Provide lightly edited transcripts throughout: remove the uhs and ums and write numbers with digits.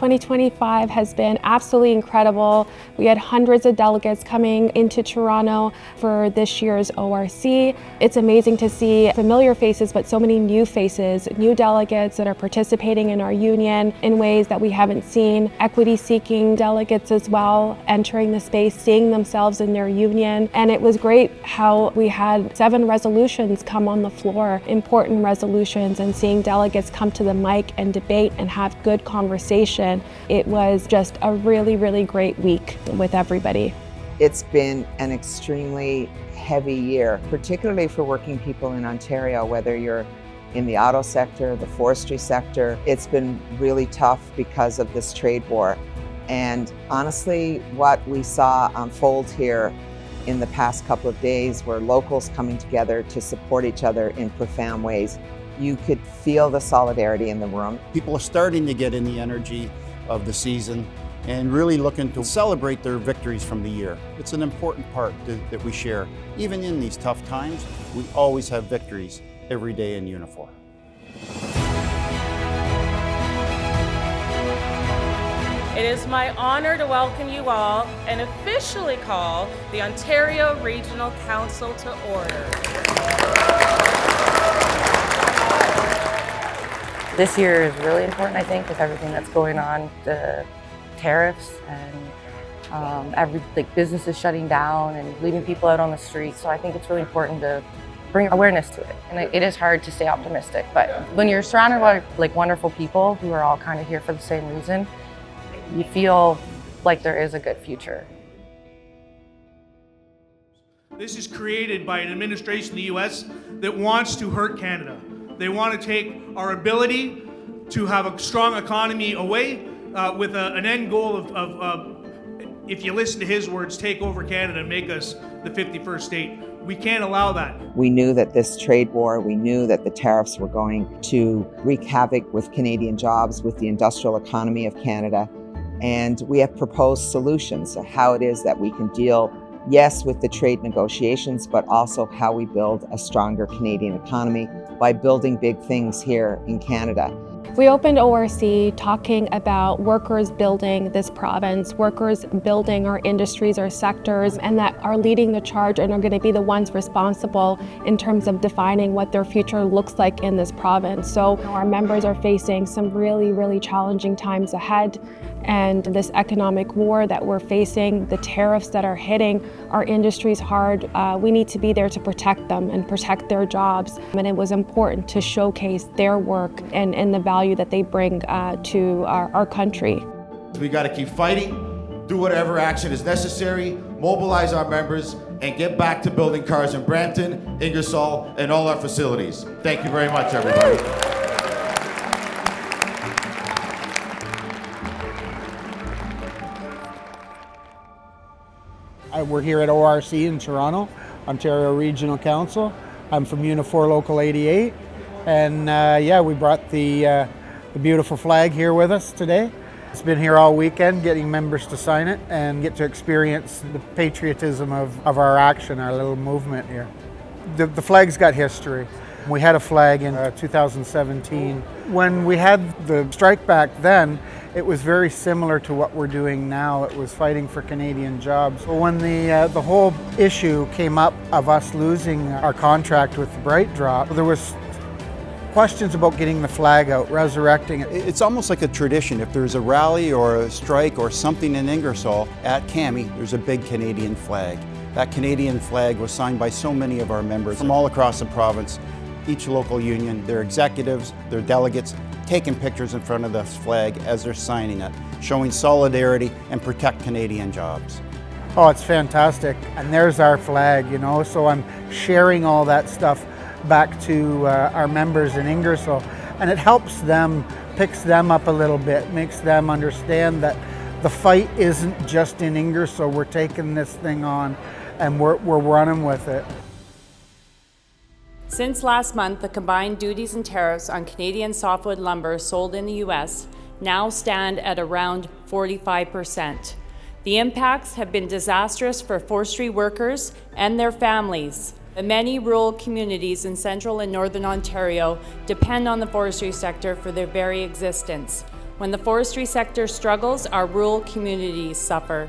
2025 has been absolutely incredible. We had hundreds of delegates coming into Toronto for this year's ORC. It's amazing to see familiar faces, but so many new faces, new delegates that are participating in our union in ways that we haven't seen. Equity-seeking delegates as well, entering the space, seeing themselves in their union. And it was great how we had 7 resolutions come on the floor, important resolutions, and seeing delegates come to the mic and debate and have good conversation. It was just a really, really great week with everybody. It's been an extremely heavy year, particularly for working people in Ontario, whether you're in the auto sector, the forestry sector. It's been really tough because of this trade war. And honestly, what we saw unfold here in the past couple of days were locals coming together to support each other in profound ways. You could feel the solidarity in the room. People are starting to get in the energy of the season and really looking to celebrate their victories from the year. It's an important part that we share. Even in these tough times, we always have victories every day in Unifor. It is my honor to welcome you all and officially call the Ontario Regional Council to order. This year is really important, I think, with everything that's going on, the tariffs and businesses shutting down and leaving people out on the street. So I think it's really important to bring awareness to it. And it is hard to stay optimistic, but when you're surrounded by wonderful people who are all kind of here for the same reason, you feel like there is a good future. This is created by an administration in the US that wants to hurt Canada. They want to take our ability to have a strong economy away with an end goal of, if you listen to his words, take over Canada and make us the 51st state. We can't allow that. We knew that this trade war, we knew that the tariffs were going to wreak havoc with Canadian jobs, with the industrial economy of Canada. And we have proposed solutions to how it is that we can deal, yes, with the trade negotiations, but also how we build a stronger Canadian economy by building big things here in Canada. We opened ORC talking about workers building this province, workers building our industries, our sectors, and that are leading the charge and are going to be the ones responsible in terms of defining what their future looks like in this province. So our members are facing some really, really challenging times ahead. And this economic war that we're facing, the tariffs that are hitting our industries hard, we need to be there to protect them and protect their jobs. And it was important to showcase their work and the value that they bring to our country. We got to keep fighting, do whatever action is necessary, mobilize our members, and get back to building cars in Brampton, Ingersoll, and all our facilities. Thank you very much, everybody. We're here at ORC in Toronto, Ontario Regional Council. I'm from Unifor Local 88, and we brought the beautiful flag here with us today. It's been here all weekend, getting members to sign it and get to experience the patriotism of our action, our little movement here. The flag's got history. We had a flag in 2017. When we had the strike back then, it was very similar to what we're doing now. It was fighting for Canadian jobs. When the whole issue came up of us losing our contract with the Bright Drop, there was questions about getting the flag out, resurrecting it. It's almost like a tradition. If there's a rally or a strike or something in Ingersoll, at CAMI, there's a big Canadian flag. That Canadian flag was signed by so many of our members from all across the province. Each local union, their executives, their delegates, taking pictures in front of this flag as they're signing it, showing solidarity and protect Canadian jobs. Oh, it's fantastic. And there's our flag, so I'm sharing all that stuff back to our members in Ingersoll. And it helps them, picks them up a little bit, makes them understand that the fight isn't just in Ingersoll. We're taking this thing on and we're running with it. Since last month, the combined duties and tariffs on Canadian softwood lumber sold in the U.S. now stand at around 45%. The impacts have been disastrous for forestry workers and their families. The many rural communities in central and northern Ontario depend on the forestry sector for their very existence. When the forestry sector struggles, our rural communities suffer.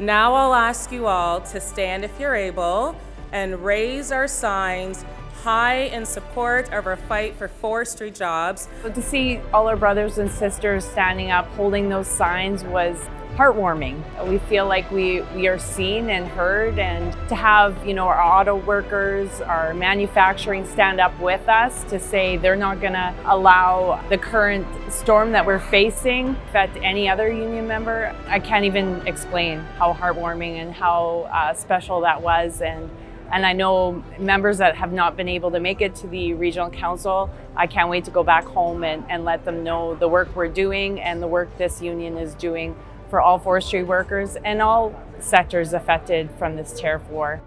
Now I'll ask you all to stand if you're able and raise our signs high in support of our fight for forestry jobs. To see all our brothers and sisters standing up, holding those signs was heartwarming. We feel like we are seen and heard, and to have, our auto workers, our manufacturing stand up with us to say they're not gonna allow the current storm that we're facing affect any other union member. I can't even explain how heartwarming and how special that was. And I know members that have not been able to make it to the regional council, I can't wait to go back home and let them know the work we're doing and the work this union is doing for all forestry workers and all sectors affected from this tariff war.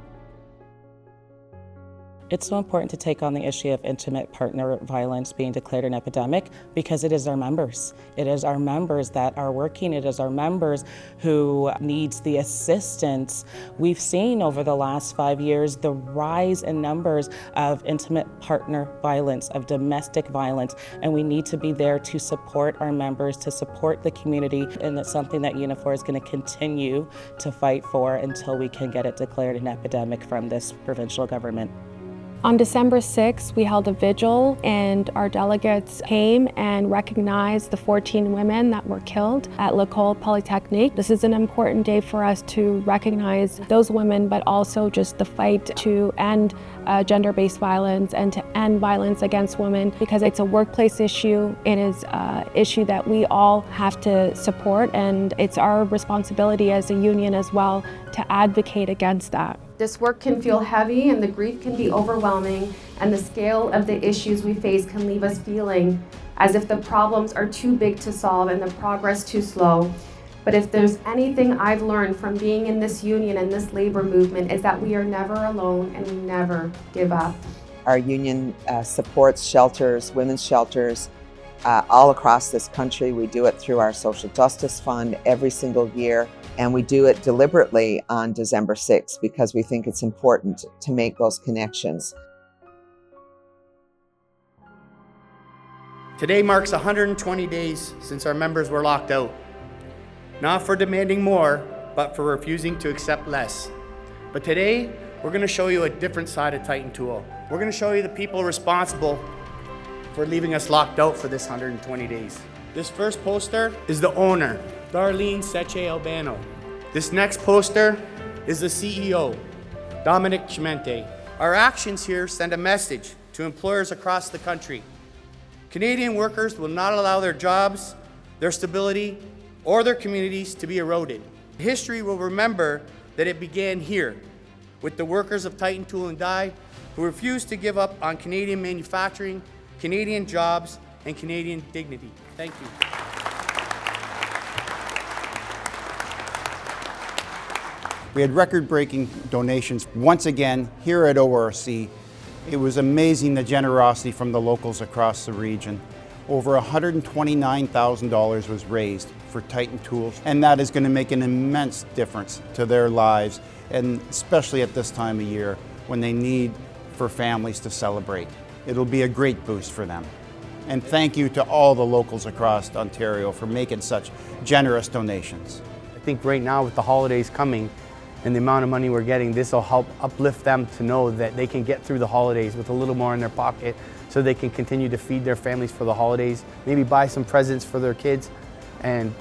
It's so important to take on the issue of intimate partner violence being declared an epidemic because it is our members. It is our members that are working. It is our members who needs the assistance. We've seen over the last 5 years the rise in numbers of intimate partner violence, of domestic violence, and we need to be there to support our members, to support the community, and it's something that Unifor is going to continue to fight for until we can get it declared an epidemic from this provincial government. On December 6th, we held a vigil and our delegates came and recognized the 14 women that were killed at L'École Polytechnique. This is an important day for us to recognize those women, but also just the fight to end gender-based violence and to end violence against women, because it's a workplace issue. It is an issue that we all have to support, and it's our responsibility as a union as well to advocate against that. This work can feel heavy and the grief can be overwhelming, and the scale of the issues we face can leave us feeling as if the problems are too big to solve and the progress too slow. But if there's anything I've learned from being in this union and this labor movement, is that we are never alone and we never give up. Our union supports shelters, women's shelters, all across this country. We do it through our Social Justice Fund every single year, and we do it deliberately on December 6th because we think it's important to make those connections. Today marks 120 days since our members were locked out. Not for demanding more, but for refusing to accept less. But today, we're going to show you a different side of Titan Tool. We're going to show you the people responsible for leaving us locked out for this 120 days. This first poster is the owner, Darlene Seche Albano. This next poster is the CEO, Dominic Chimente. Our actions here send a message to employers across the country. Canadian workers will not allow their jobs, their stability, or their communities to be eroded. History will remember that it began here with the workers of Titan Tool and Die who refused to give up on Canadian manufacturing, Canadian jobs, and Canadian dignity. Thank you. We had record-breaking donations once again here at ORC. It was amazing, the generosity from the locals across the region. Over $129,000 was raised for Titan Tools, and that is going to make an immense difference to their lives, and especially at this time of year when they need for families to celebrate. It'll be a great boost for them. And thank you to all the locals across Ontario for making such generous donations. I think right now with the holidays coming and the amount of money we're getting, this will help uplift them to know that they can get through the holidays with a little more in their pocket so they can continue to feed their families for the holidays, maybe buy some presents for their kids. And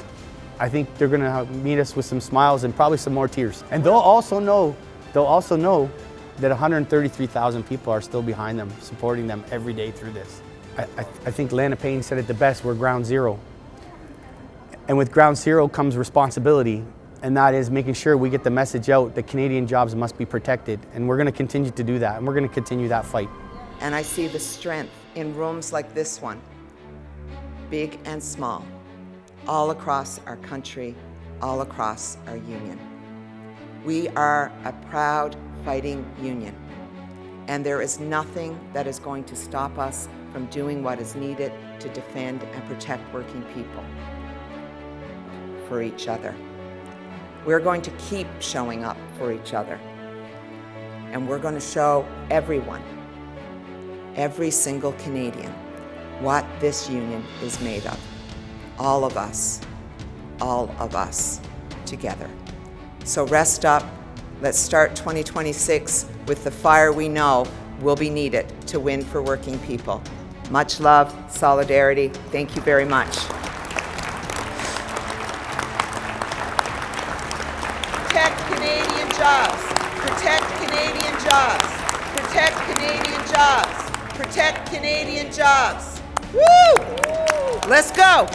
I think they're gonna meet us with some smiles and probably some more tears. And they'll also know that 133,000 people are still behind them, supporting them every day through this. I think Lana Payne said it the best, we're ground zero. And with ground zero comes responsibility, and that is making sure we get the message out that Canadian jobs must be protected. And we're gonna continue to do that, and we're gonna continue that fight. And I see the strength in rooms like this one, big and small, all across our country, all across our union. We are a proud fighting union, and there is nothing that is going to stop us from doing what is needed to defend and protect working people for each other. We're going to keep showing up for each other, and we're going to show everyone, every single Canadian, what this union is made of. all of us together. So rest up. Let's start 2026 with the fire we know will be needed to win for working people. Much love, solidarity. Thank you very much. Protect Canadian jobs. Protect Canadian jobs. Protect Canadian jobs. Protect Canadian jobs. Woo! Let's go.